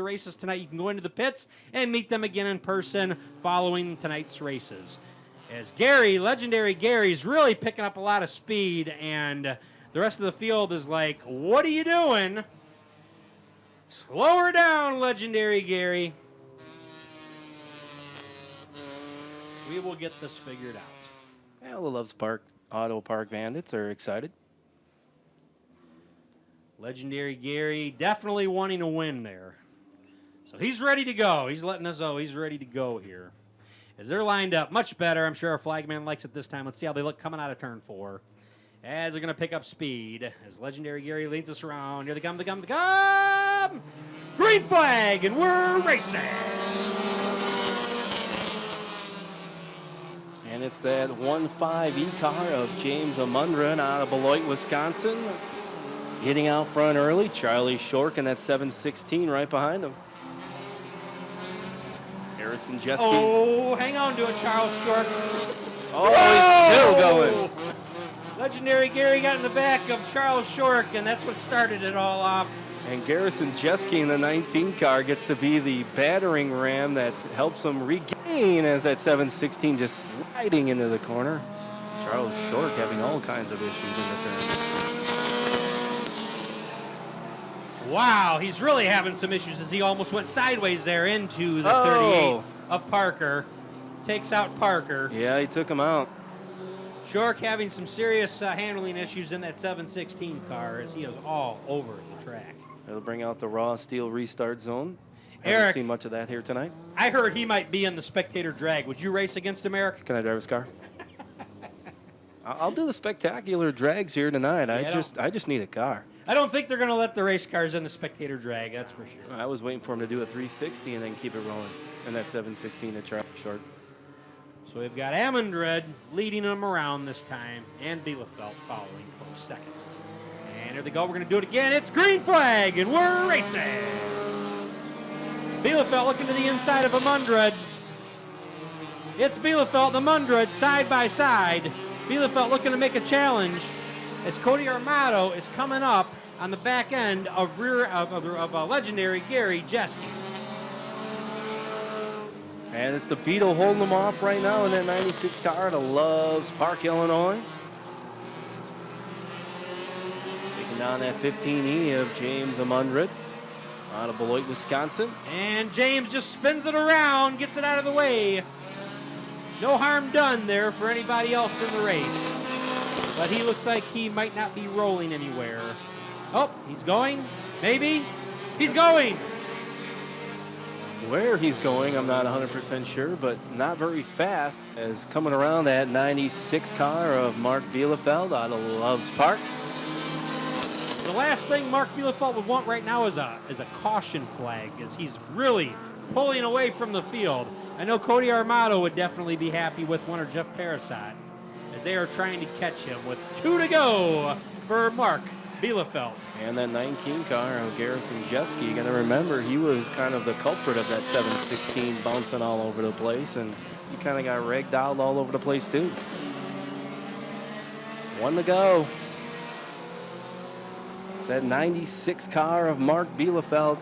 races tonight, you can go into the pits and meet them again in person following tonight's races. As Gary, legendary Gary's really picking up a lot of speed, and the rest of the field is like, what are you doing? Slow her down, legendary Gary. We will get this figured out. Well, the Loves Park Auto Park Bandits are excited. Legendary Gary definitely wanting to win there. So he's ready to go. He's letting us know he's ready to go here. As they're lined up, much better. I'm sure our flagman likes it this time. Let's see how they look coming out of turn 4. As they're going to pick up speed. As legendary Gary leads us around. Here they come, they come, they come! Green flag, and we're racing! And it's that 1.5 car of James Amundren out of Beloit, Wisconsin. Getting out front early. Charlie Shork in that 716 right behind him. Harrison Jeske. Oh, hang on to it, Charles Shork. Oh, he's still going. Legendary Gary got in the back of Charles Shork, and that's what started it all off. And Garrison Jeske in the 19 car gets to be the battering ram that helps him regain as that 716 just sliding into the corner. Charles Shork having all kinds of issues in the turn. Wow, he's really having some issues as he almost went sideways there into the 38 of Parker. Takes out Parker. Yeah, he took him out. Shork having some serious handling issues in that 716 car as he is all over the track. They'll bring out the raw steel restart zone. Eric, haven't seen much of that here tonight. I heard he might be in the Spectator drag. Would you race against him, Eric? Can I drive his car? I'll do the spectacular drags here tonight. Yeah, I just need a car. I don't think they're going to let the race cars in the Spectator drag, that's for sure. I was waiting for him to do a 360 and then keep it rolling. And that 716 to try short. So we've got Amundred leading them around this time, and Bielefeld following close second. And here they go. We're going to do it again. It's green flag, and we're racing. Bielefeld looking to the inside of Amundred. It's Bielefeld and Amundred side by side. Bielefeld looking to make a challenge as Cody Armato is coming up on the back end of legendary Gary Jeske. And it's the Beetle holding them off right now in that 96 car to Loves Park, Illinois. Taking down that 15E of James Amundred out of Beloit, Wisconsin. And James just spins it around, gets it out of the way. No harm done there for anybody else in the race. But he looks like he might not be rolling anywhere. Oh, he's going. Maybe. He's going. Where he's going, I'm not 100% sure, but not very fast as coming around that 96 car of Mark Bielefeld out of Loves Park. The last thing Mark Bielefeld would want right now is a caution flag as he's really pulling away from the field. I know Cody Armato would definitely be happy with one, or Jeff Parasat, as they are trying to catch him with 2 to go for Mark Bielefeld. And that 19 car of Garrison Jeske, you got to remember, he was kind of the culprit of that 716 bouncing all over the place, and he kind of got ragdolled all over the place too. 1 to go. That 96 car of Mark Bielefeld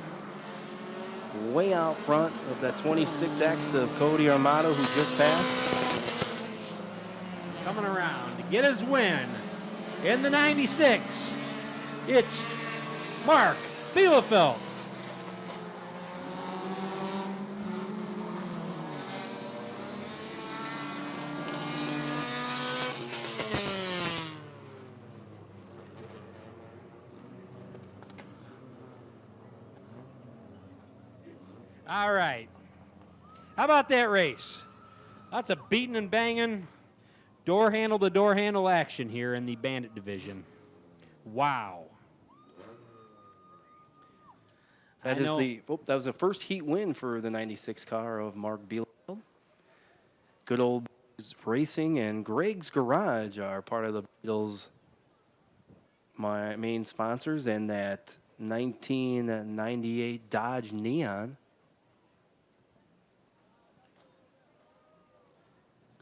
way out front of that 26X of Cody Armato, who just passed. Coming around to get his win in the 96. It's Mark Bielefeld. All right. How about that race? Lots of beating and banging, door handle to door handle action here in the Bandit division. Wow. That was the first heat win for the 96 car of Mark Bielefeld. Good old Racing and Greg's Garage are part of the Beatles' my main sponsors, and that 1998 Dodge Neon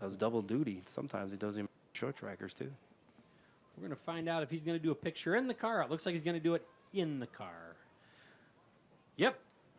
does double duty. Sometimes he does short trackers too. We're going to find out if he's going to do a picture in the car. It looks like he's going to do it in the car. Yep,